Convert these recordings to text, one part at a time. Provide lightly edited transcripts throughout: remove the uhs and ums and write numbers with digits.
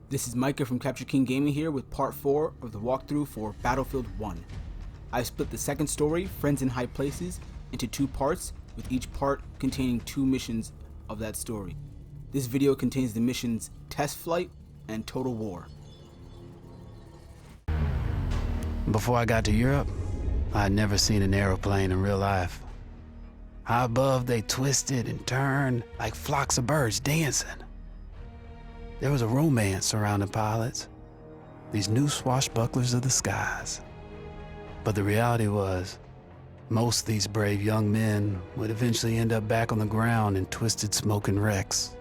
This is Micah from Capture King Gaming here with part 4 of the walkthrough for Battlefield 1. I split the second story, Friends in High Places, into 2 parts, with each part containing 2 missions of that story. This video contains the missions Test Flight and Total War. Before I got to Europe, I had never seen an aeroplane in real life. High above, they twisted and turned like flocks of birds dancing. There was a romance surrounding pilots, these new swashbucklers of the skies. But the reality was, most of these brave young men would eventually end up back on the ground in twisted smoking wrecks.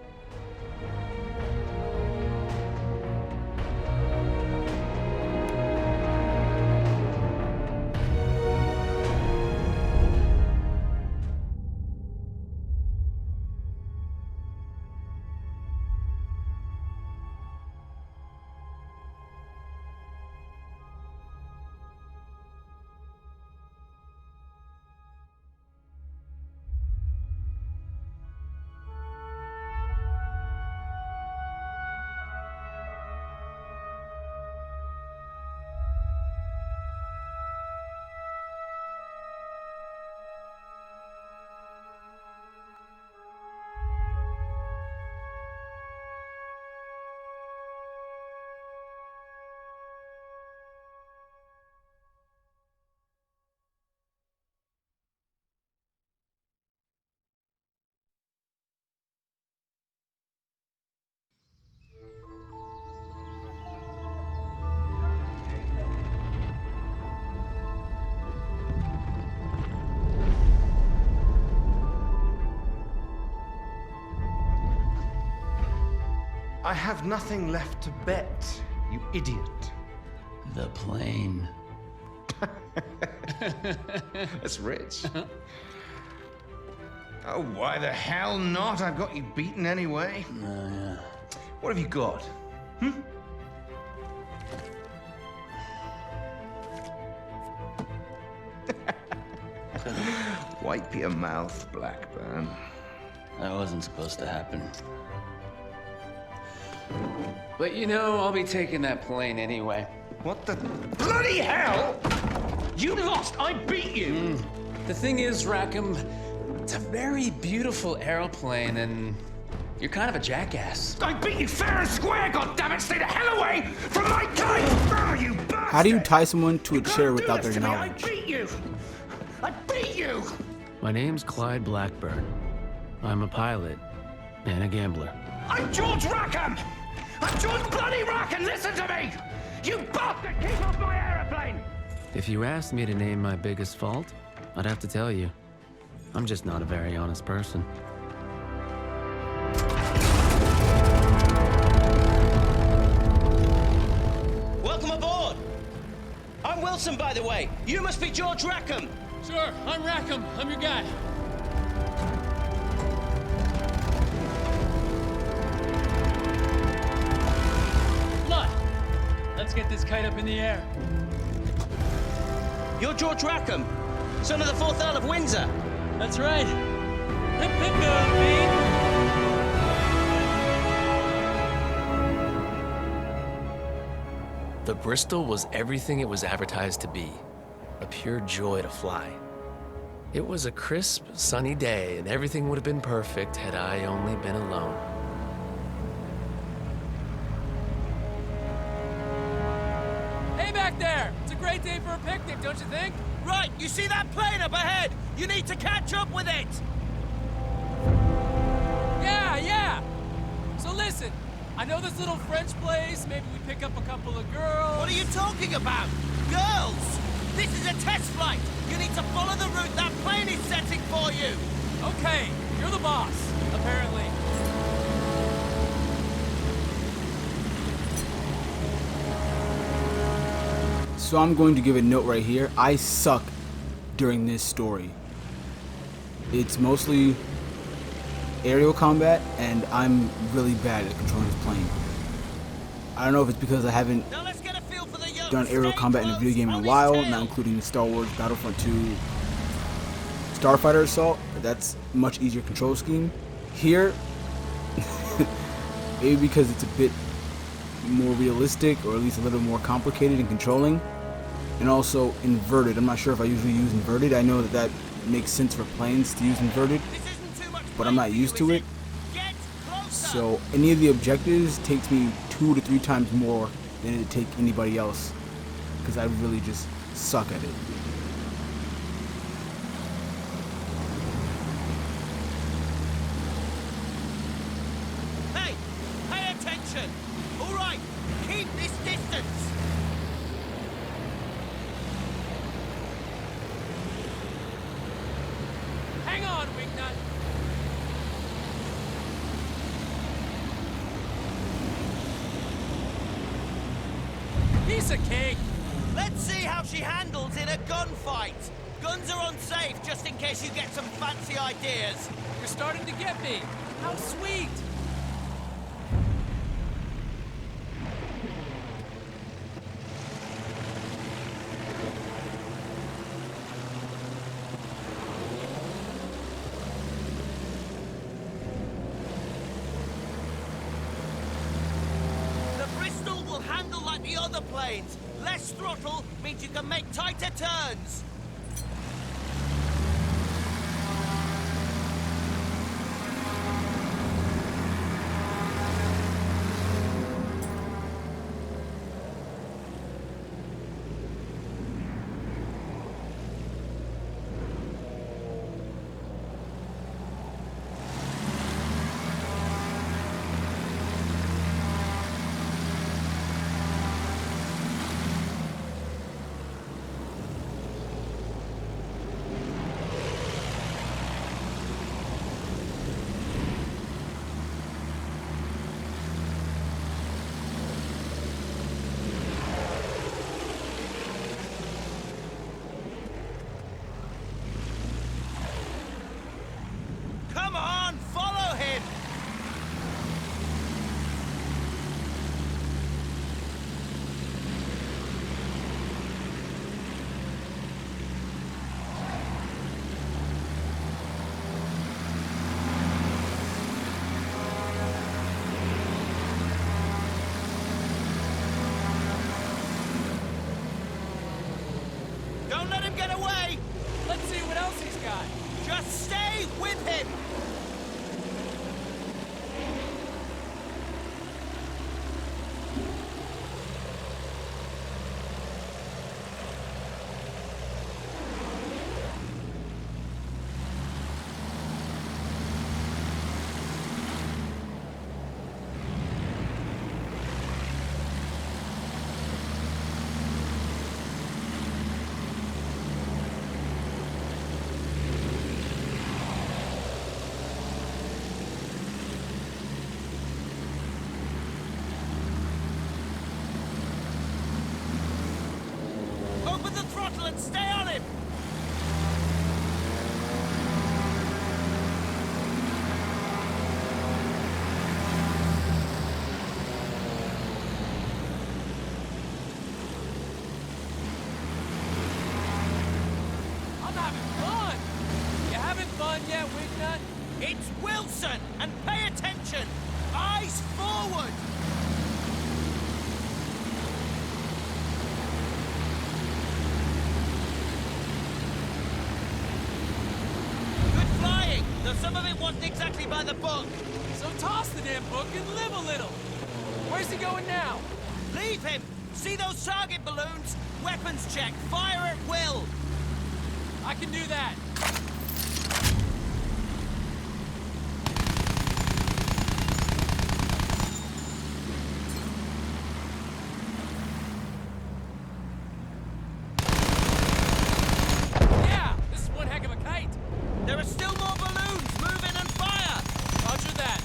I have nothing left to bet, you idiot. The plane. That's rich. Oh, why the hell not? I've got you beaten anyway. Yeah. What have you got? Wipe your mouth, Blackburn. That wasn't supposed to happen. But you know, I'll be taking that plane anyway. What the bloody hell? You lost! I beat you! The thing is, Rackham, it's a very beautiful aeroplane, and you're kind of a jackass. I beat you fair and square, goddammit! Stay the hell away from my kind! Oh, you bastard! How do you tie someone to a You chair can't do without this their to me. knowledge? I beat you! I beat you! My name's Clyde Blackburn. I'm a pilot and a gambler. I'm George Rackham! I'm George bloody Rackham! Listen to me! You bastard! Keep off my aeroplane! If you asked me to name my biggest fault, I'd have to tell you, I'm just not a very honest person. Welcome aboard! I'm Wilson, by the way. You must be George Rackham. Sure, I'm Rackham. I'm your guy. Blood! Let's get this kite up in the air. You're George Rackham, son of the 4th Earl of Windsor. That's right. Hip hip go, Pete. The Bristol was everything it was advertised to be, a pure joy to fly. It was a crisp, sunny day, and everything would have been perfect had I only been alone. Hey back there! It's a great day for a picnic, don't you think? Right, you see that plane up ahead? You need to catch up with it! Yeah! So listen, I know this little French place, maybe we pick up a couple of girls. What are you talking about? Girls! This is a test flight! You need to follow the route that plane is setting for you! Okay, you're the boss, apparently. So I'm going to give a note right here. I suck during this story. It's mostly aerial combat, and I'm really bad at controlling this plane. I don't know if it's because I haven't Now let's get a feel for the young. done aerial combat in a video game in a while, not including Star Wars Battlefront 2 Starfighter Assault, but that's a much easier control scheme. Here, maybe because it's a bit more realistic, or at least a little more complicated and controlling. And also inverted. I'm not sure if I usually use inverted. I know that that makes sense for planes to use inverted, This isn't too much but I'm not plane for used you, to is it. Get closer. So any of the objectives takes me 2 to 3 times more than it'd take anybody else, because I really just suck at it. Hey, pay attention. All right, keep this distance. Hang on, Wingnut. Piece of cake. Let's see how she handles in a gunfight. Guns are unsafe just in case you get some fancy ideas. You're starting to get me. How sweet. The Bristol will handle like the other planes. Less throttle means you can make tighter turns. Come on, follow him! Don't let him get away! Let's see what else he's got. Just stay with him! Open the throttle and stay on him! I'm having fun. You having fun yet, Wingnut? It's Wilson! And pay attention! Eyes forward! Good flying, though some of it wasn't exactly by the book. So toss the damn book and live a little. Where's he going now? Leave him! See those target balloons? Weapons check, fire at will! I can do that. Yeah, this is one heck of a kite. There are still more balloons! Move in and fire! Roger that.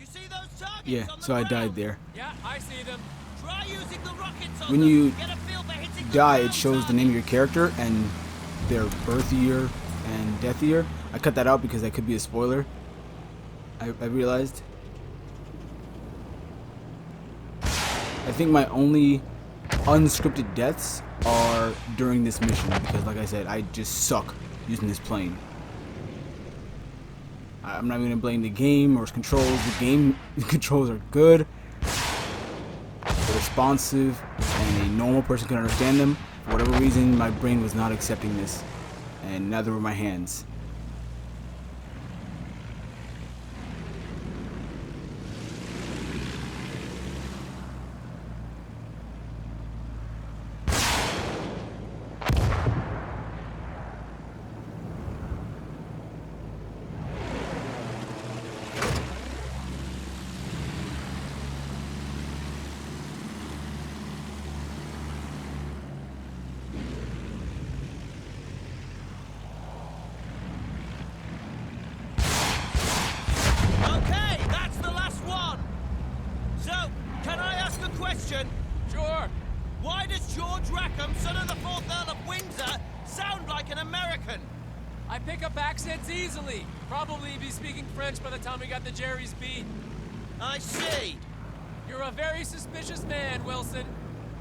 You see those targets Yeah, on the so I ground? died there. Yeah, I see them. Try using the rockets on When them. you Get a feel for hitting the Die, it ground shows the name of your character and their birth year and death year. I cut that out because that could be a spoiler. I realized. I think my only unscripted deaths are during this mission because, like I said, I just suck using this plane. I'm not even gonna blame the game or its controls. The game controls are good, they're responsive, and a normal person can understand them. For whatever reason, my brain was not accepting this, and neither were my hands. Okay, that's the last one. So, can I ask a question? Sure. Why does George Rackham, son of the 4th Earl of Windsor, sound like an American? I pick up accents easily. Probably be speaking French by the time we got to Jerry's beat. I see. You're a very suspicious man, Wilson.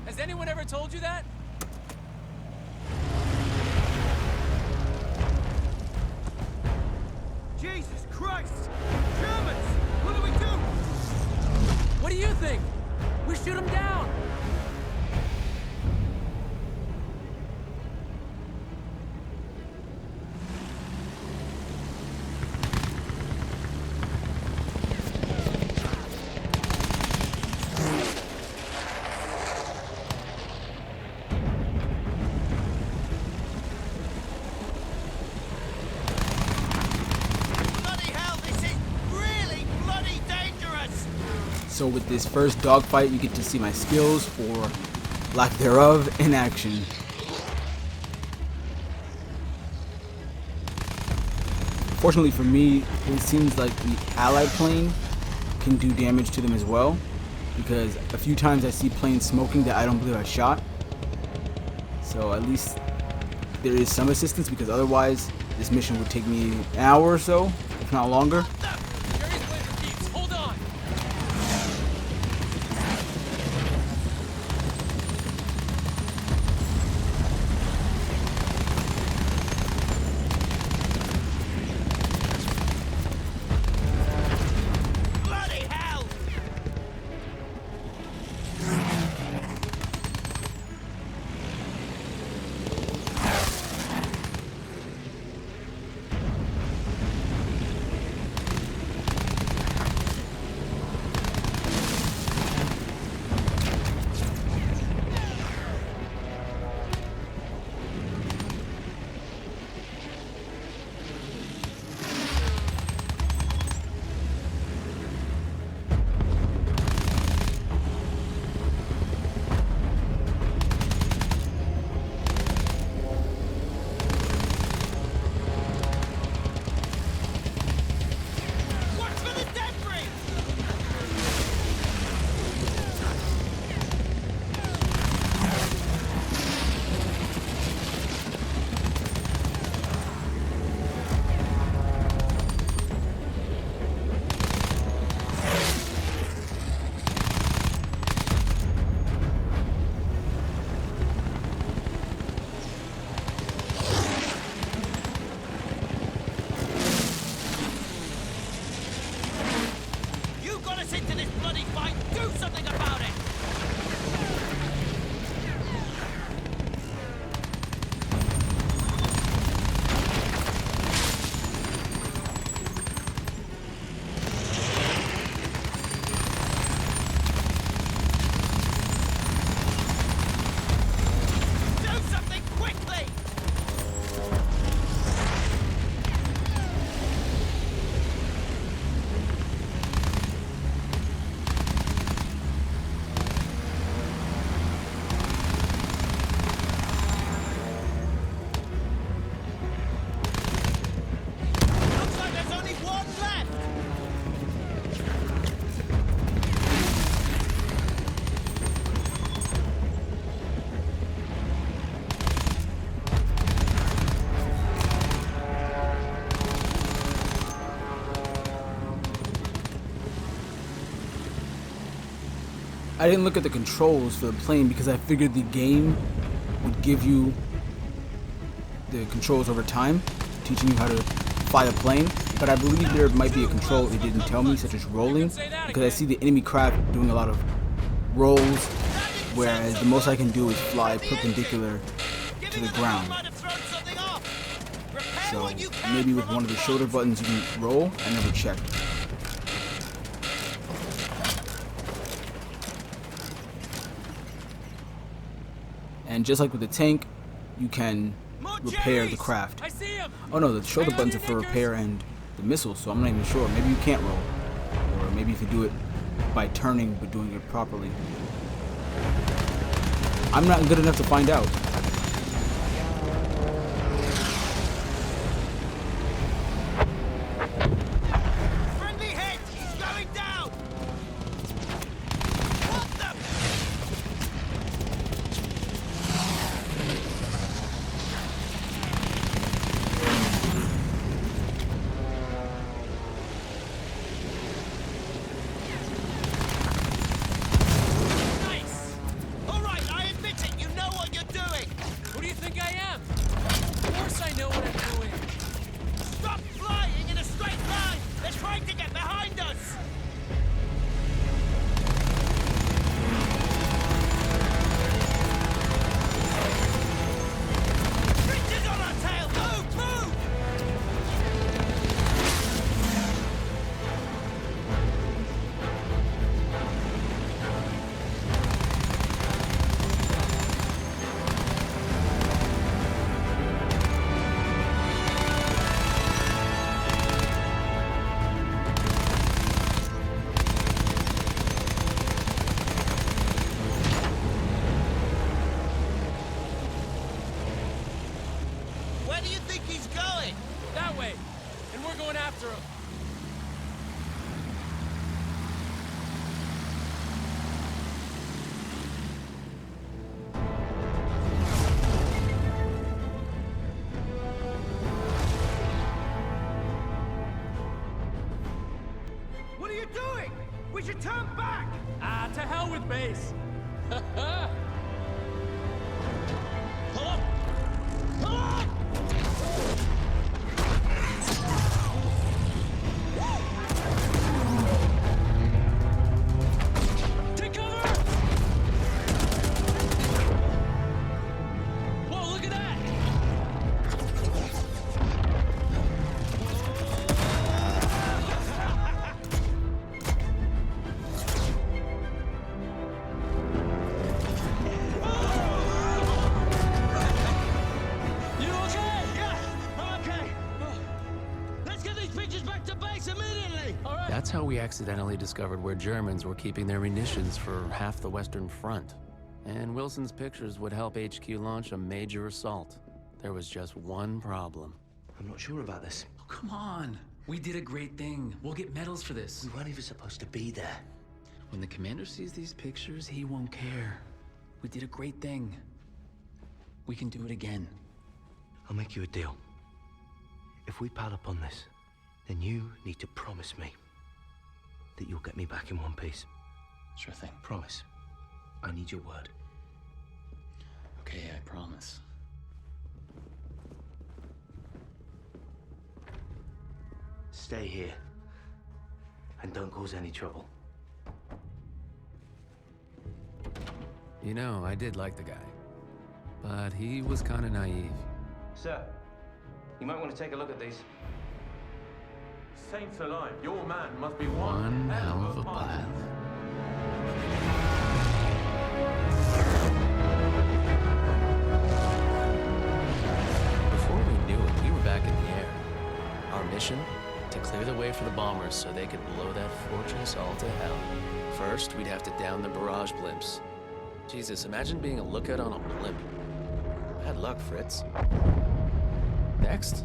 Has anyone ever told you that? Jesus Christ! Germans! What do we do? What do you think? We shoot him down. Bloody hell, this is really bloody dangerous! So with this first dogfight, you get to see my skills, or lack thereof, in action. Fortunately for me, it seems like the allied plane can do damage to them as well, because a few times I see planes smoking that I don't believe I shot. So at least there is some assistance, because otherwise this mission would take me an hour or so, if not longer. Jerry's playing for keeps. Hold on. Bloody hell! I didn't look at the controls for the plane because I figured the game would give you the controls over time, teaching you how to fly a plane. But I believe there might be a control it didn't tell me, such as rolling, because I see the enemy craft doing a lot of rolls, whereas the most I can do is fly perpendicular to the ground. So maybe with one of the shoulder buttons you can roll. I never checked. And just like with the tank, you can repair the craft. Oh no, the shoulder buttons are for repair and the missiles, so I'm not even sure. Maybe you can't roll. Or maybe if you do it by turning but doing it properly. I'm not good enough to find out. Friendly hit! He's going down! What the? Nice! Alright, I admit it, you know what you're doing! Who do you think I am? Of course I know what I'm doing. Stop flying in a straight line! They're trying to get behind us! Creatures on our tail! Move! Move! Where do you think he's going? That way. And we're going after him. What are you doing? We should turn back! Ah, to hell with base. Pull up! Pull up! Take cover! Whoa, look at that! You okay? Yeah, I'm okay. Let's get these pictures back to base immediately! All right. That's how we accidentally discovered where Germans were keeping their munitions for half the Western Front. And Wilson's pictures would help HQ launch a major assault. There was just one problem. I'm not sure about this. Oh, come on. We did a great thing. We'll get medals for this. We weren't even supposed to be there. When the commander sees these pictures, he won't care. We did a great thing. We can do it again. I'll make you a deal. If we pile up on this, then you need to promise me that you'll get me back in one piece. Sure thing. Promise. I need your word. Okay, I promise. Stay here. And don't cause any trouble. You know, I did like the guy. But he was kind of naive. Sir, you might want to take a look at these. Saints alive, your man must be One hell of a pilot. Before we knew it, we were back in the air. Our mission? To clear the way for the bombers so they could blow that fortress all to hell. First, we'd have to down the barrage blimps. Jesus, imagine being a lookout on a blimp. Bad luck, Fritz. Next,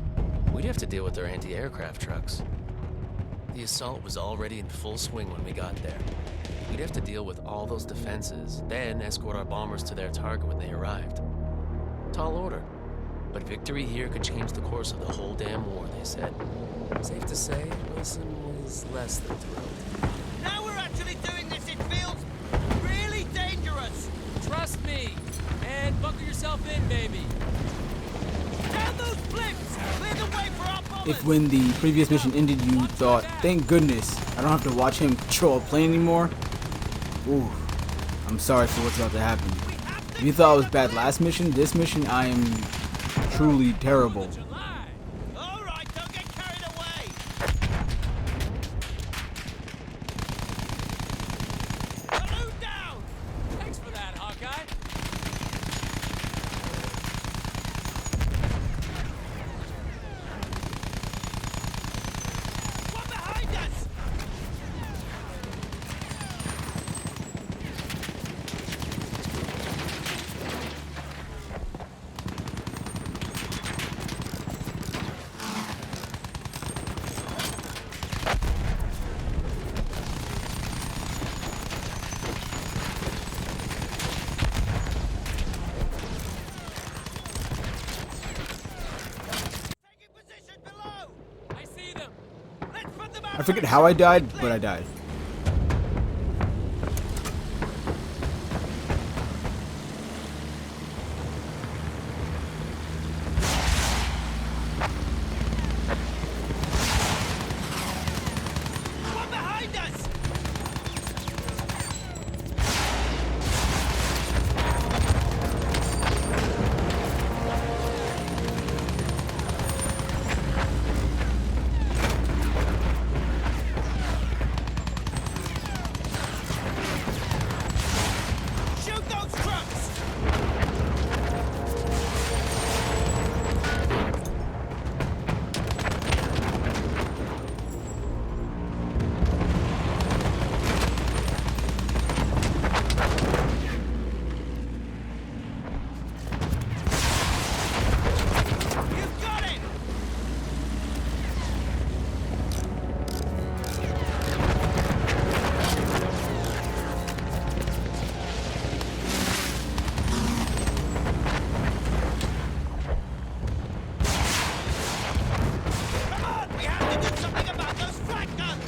we'd have to deal with their anti-aircraft trucks. The assault was already in full swing when we got there. We'd have to deal with all those defenses, then escort our bombers to their target when they arrived. Tall order. But victory here could change the course of the whole damn war, they said. Safe to say, Wilson was less than thrilled. Now we're actually doing this, it feels really Down those flips! Clear the way for our bombers! If when the previous mission ended you thought, thank goodness, I don't have to watch him control a plane anymore, ooh, I'm sorry for what's about to happen. If you thought I was bad last mission, this mission I am truly terrible. All right, don't get carried away! Balloon down! Thanks for that, Hawkeye. One behind us! Taking position below! I see them. Let's put them out! I forget how I died, but I died. One behind us! Shoot those trucks! You've got it! Come on, we have to do something about those flak guns!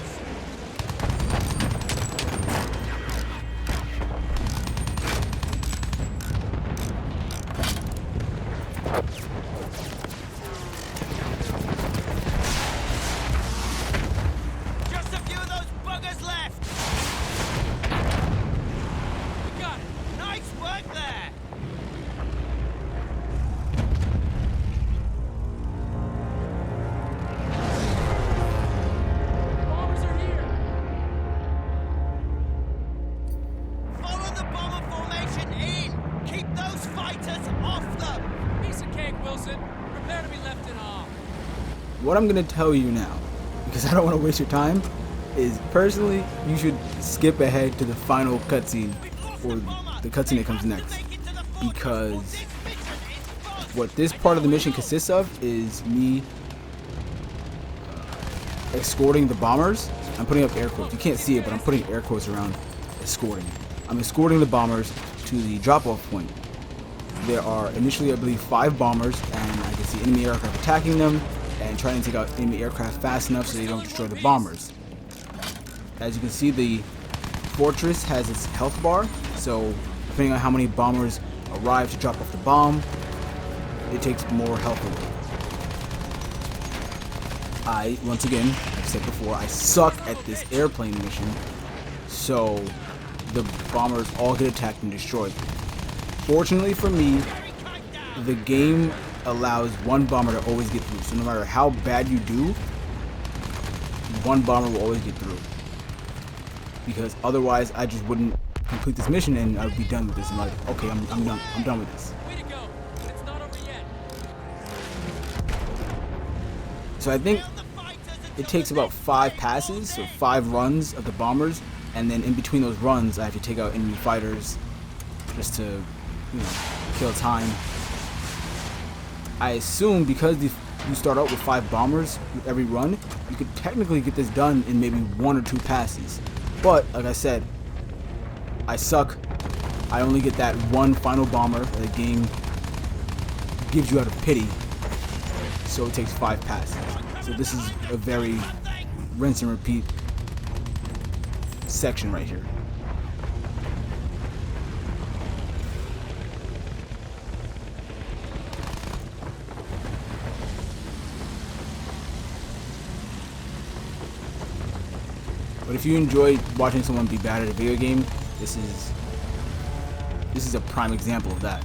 Just a few of those buggers left! We got it. Nice work there! Bombers are here. Follow the bomber formation in! Keep those fighters off them! Piece of cake, Wilson. Prepare to be left in awe. What I'm gonna tell you now, because I don't want to waste your time, is personally you should skip ahead to the final cutscene, or the cutscene that comes next, because what this part of the mission consists of is me escorting the bombers. I'm putting up air quotes. You can't see it, but I'm putting air quotes around escorting. I'm escorting the bombers to the drop-off point. There are initially, I believe, 5 bombers, and I can see enemy aircraft attacking them and trying to take out enemy aircraft fast enough so they don't destroy the bombers. As you can see, the fortress has its health bar, so depending on how many bombers arrive to drop off the bomb, it takes more health away. Once again, like I said before, I suck at this airplane mission, so the bombers all get attacked and destroyed. Fortunately for me, the game allows one bomber to always get through, so no matter how bad you do, one bomber will always get through. Because otherwise, I just wouldn't complete this mission and I would be done with this. I'm like, okay, I'm done. I'm done with this. Way to go. But it's not over yet. So I think it takes about 5 passes, so 5 runs of the bombers, and then in between those runs, I have to take out enemy fighters just to, you know, kill time. I assume because you start out with 5 bombers with every run, you could technically get this done in maybe 1 or 2 passes. But like I said, I suck. I only get that one final bomber that the game gives you out of pity, so it takes 5 passes. So this is a very rinse and repeat section right here. But if you enjoy watching someone be bad at a video game, this is a prime example of that.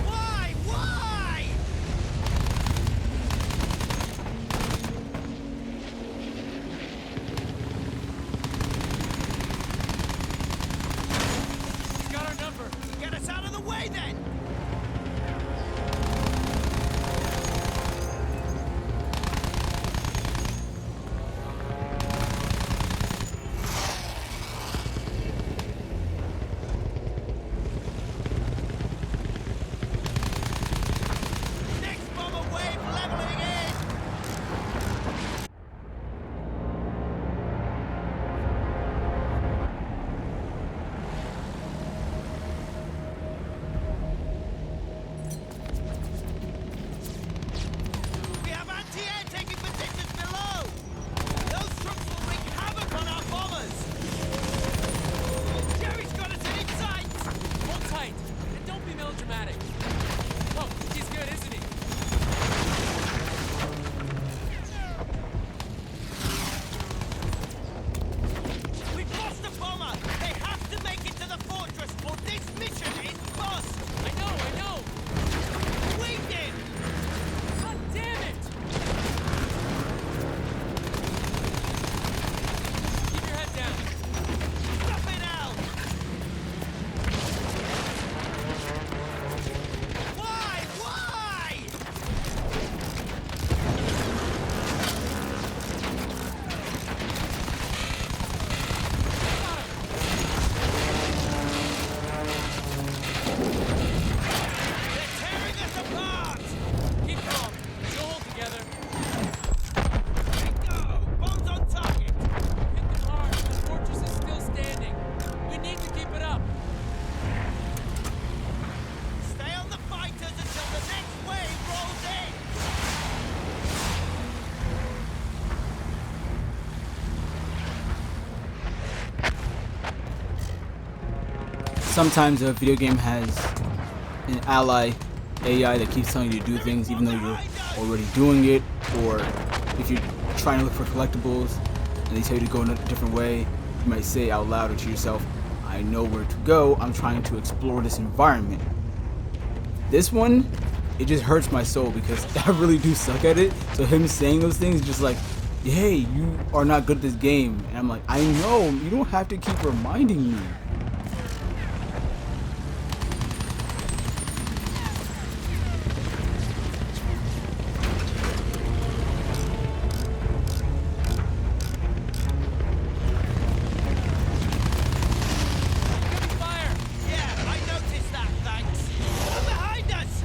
Why? He's got our number. Get us out of the way then! Next bomber wave leveling in! We have anti-air taking positions below! Those troops will wreak havoc on our bombers! Jerry's got us in sight! Hold tight, and don't be melodramatic. Oh, he's good, isn't he? We've lost a bomber! They have to make it to the fortress or this mission is bust! I know. We did! God damn it! Keep your head down. Stop it out! Why? They're tearing us apart! Keep calm. We'll hold together. Go! Bombs on target! Hit them hard. The fortress is still standing. We need to keep it up. Stay on the fighters until the next wave rolls in! Sometimes a video game has an ally AI that keeps telling you to do things even though you're already doing it, or if you're trying to look for collectibles and they tell you to go in a different way, you might say out loud or to yourself, I know where to go, I'm trying to explore this environment. This one, it just hurts my soul because I really do suck at it, so him saying those things is just like, hey, you are not good at this game, and I'm like, I know, you don't have to keep reminding me. Fire! Yeah, I noticed that, thanks. They're behind us!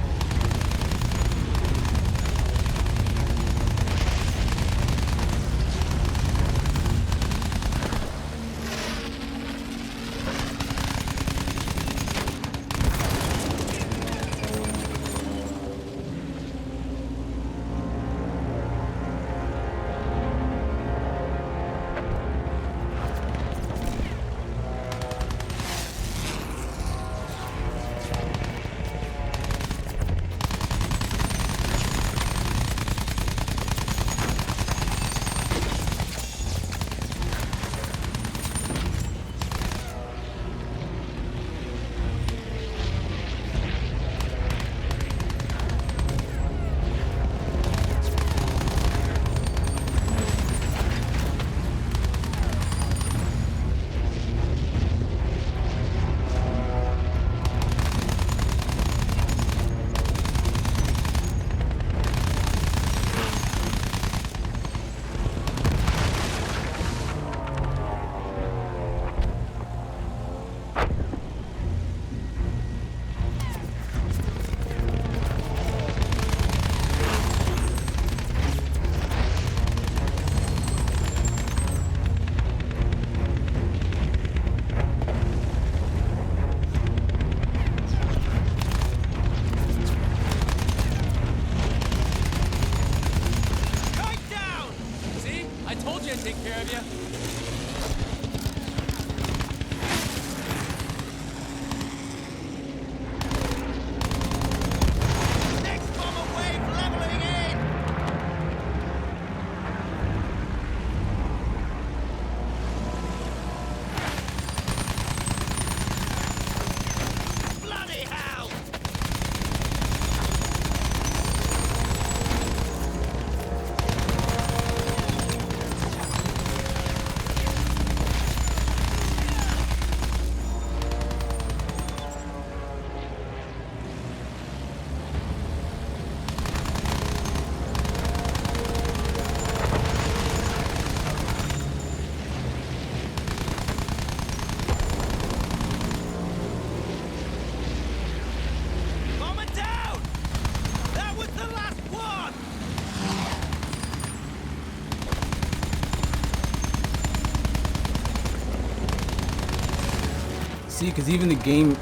See, because even the game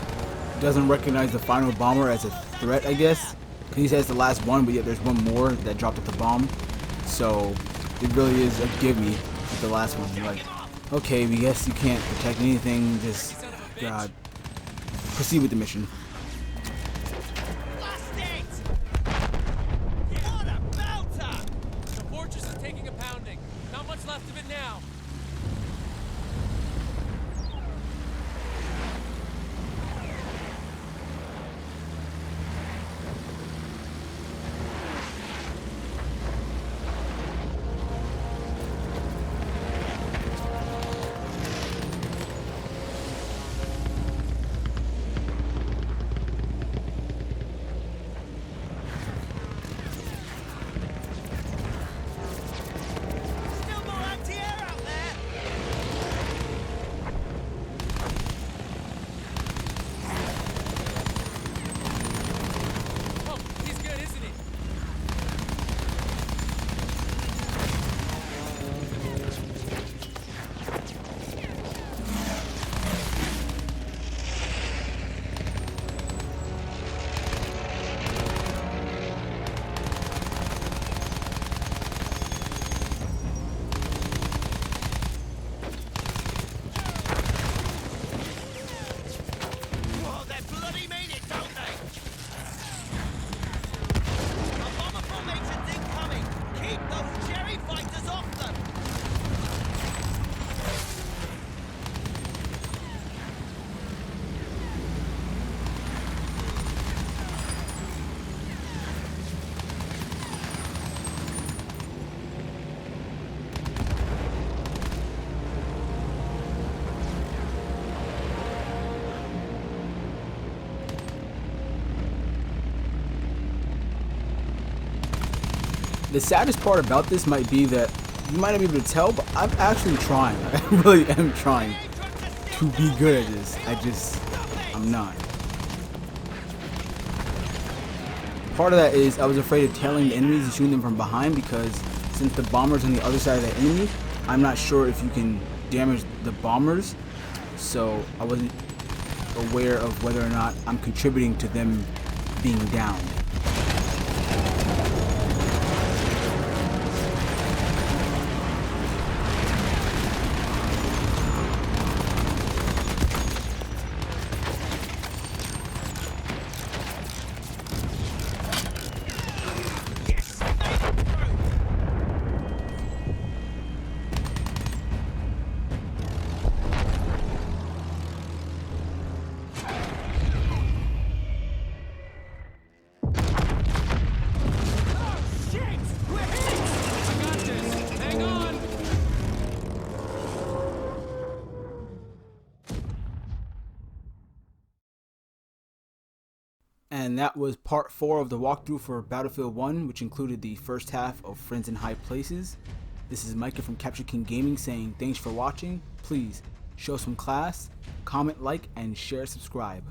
doesn't recognize the final bomber as a threat, I guess. Because he says the last one, but yet there's one more that dropped at the bomb. So it really is a gimme with the last one. You're like, okay, we guess you can't protect anything. Just proceed with the mission. Blast it! What a belter! The fortress is taking a pounding. Not much left of it now. Still more anti-air out there! Oh, he's good, isn't he? Whoa, they bloody mean it, don't they? A bomber formation's incoming! Keep those Jerry fighters off them! The saddest part about this might be that you might not be able to tell, but I'm actually trying. I really am trying to be good at this. I'm not. Part of that is I was afraid of tailing the enemies and shooting them from behind, because since the bomber's on the other side of the enemy, I'm not sure if you can damage the bombers. So I wasn't aware of whether or not I'm contributing to them being downed. And that was part 4 of the walkthrough for Battlefield 1, which included the first half of Friends in High Places. This is Micah from Capture King Gaming saying thanks for watching. Please show some class, comment, like, and share, subscribe.